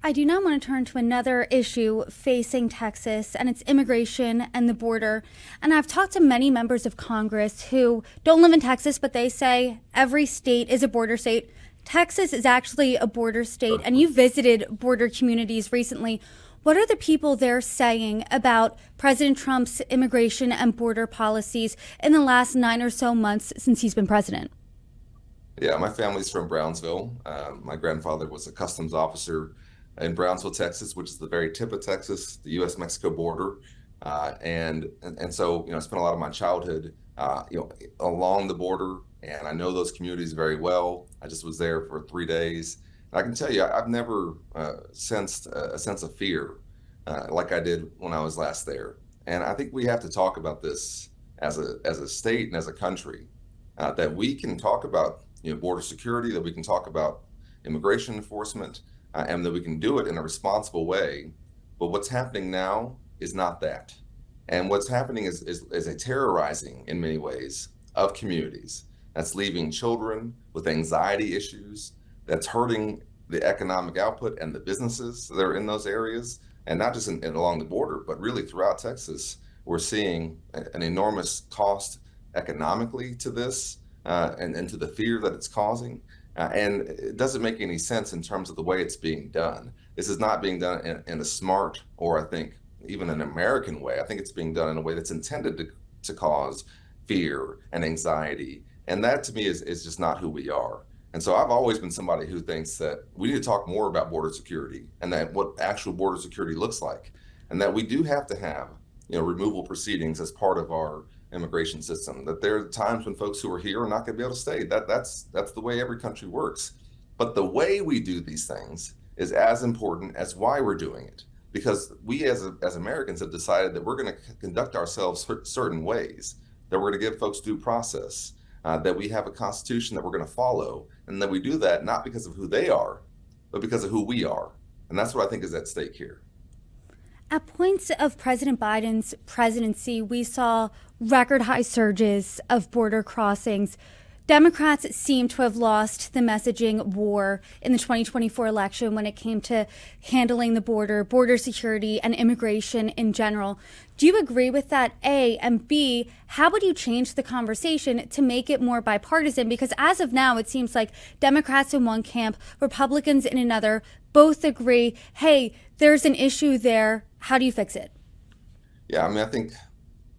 I do now want to turn to another issue facing Texas, and it's immigration and the border. And I've talked to many members of Congress who don't live in Texas, but they say every state is a border state. Texas is actually a border state, and you visited border communities recently. What are the people there saying about President Trump's immigration and border policies in the last 9 or so months since he's been president? Yeah, my family's from Brownsville. My grandfather was a customs officer in Brownsville, Texas, which is the very tip of Texas, the U.S.-Mexico border. So I spent a lot of my childhood, along the border, and I know those communities very well. I just was there for 3 days. And I can tell you, I've never sensed a sense of fear like I did when I was last there. And I think we have to talk about this as a state and as a country, that we can talk about border security, that we can talk about immigration enforcement, and that we can do it in a responsible way. But what's happening now is not that. And what's happening is a terrorizing, in many ways, of communities that's leaving children with anxiety issues, that's hurting the economic output and the businesses that are in those areas, and not just along the border, but really throughout Texas. We're seeing an enormous cost economically to this, and to the fear that it's causing. And it doesn't make any sense in terms of the way it's being done. This is not being done in a smart, or I think even an American way. I think it's being done in a way that's intended to cause fear and anxiety. And that to me is just not who we are. And so I've always been somebody who thinks that we need to talk more about border security, and that what actual border security looks like, and that we do have to have removal proceedings as part of our immigration system. That there are times when folks who are here are not going to be able to stay. That's the way every country works. But the way we do these things is as important as why we're doing it, because we as Americans have decided that we're going to conduct ourselves certain ways, that we're going to give folks due process, that we have a constitution that we're going to follow, and that we do that not because of who they are, but because of who we are. And that's what I think is at stake here. At points of President Biden's presidency, we saw record high surges of border crossings. Democrats seem to have lost the messaging war in the 2024 election when it came to handling the border security, and immigration in general. Do you agree with that, A? And B, how would you change the conversation to make it more bipartisan? Because as of now, it seems like Democrats in one camp, Republicans in another, both agree, hey, there's an issue there. How do you fix it? Yeah, I mean, I think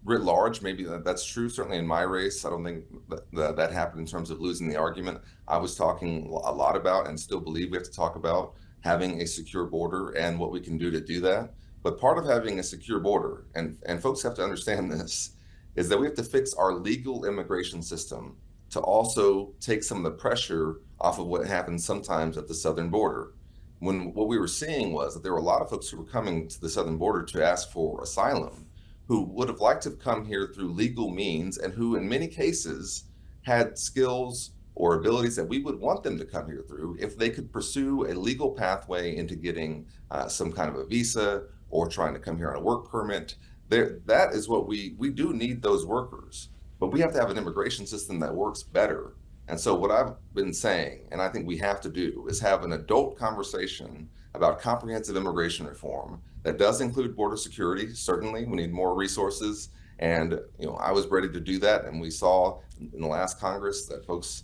writ large, maybe that's true. Certainly in my race, I don't think that happened in terms of losing the argument. I was talking a lot about, and still believe we have to talk about, having a secure border and what we can do to do that. But part of having a secure border, and folks have to understand this, is that we have to fix our legal immigration system to also take some of the pressure off of what happens sometimes at the southern border. When what we were seeing was that there were a lot of folks who were coming to the southern border to ask for asylum, who would have liked to have come here through legal means, and who in many cases had skills or abilities that we would want them to come here through if they could pursue a legal pathway into getting some kind of a visa, or trying to come here on a work permit. That is what we do need those workers, but we have to have an immigration system that works better. And so what I've been saying, and I think we have to do, is have an adult conversation about comprehensive immigration reform that does include border security. Certainly, we need more resources. And I was ready to do that. And we saw in the last Congress that folks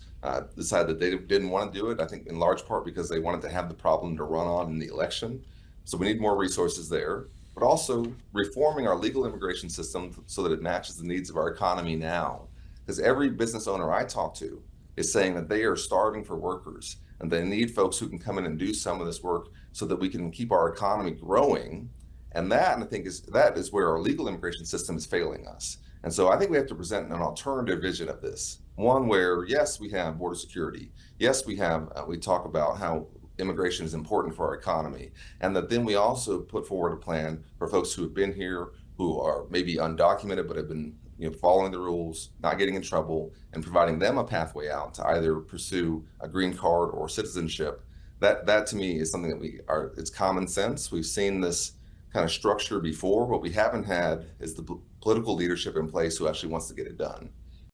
decided that they didn't want to do it, I think in large part because they wanted to have the problem to run on in the election. So we need more resources there, but also reforming our legal immigration system so that it matches the needs of our economy now. Because every business owner I talk to is saying that they are starving for workers, and they need folks who can come in and do some of this work so that we can keep our economy growing. And I think that is where our legal immigration system is failing us. And so I think we have to present an alternative vision of this. One where, yes, we have border security. Yes, we talk about how immigration is important for our economy. And that then we also put forward a plan for folks who have been here, who are maybe undocumented, but have been following the rules, not getting in trouble, and providing them a pathway out to either pursue a green card or citizenship. That to me is something that it's common sense. We've seen this kind of structure before. What we haven't had is the political leadership in place who actually wants to get it done.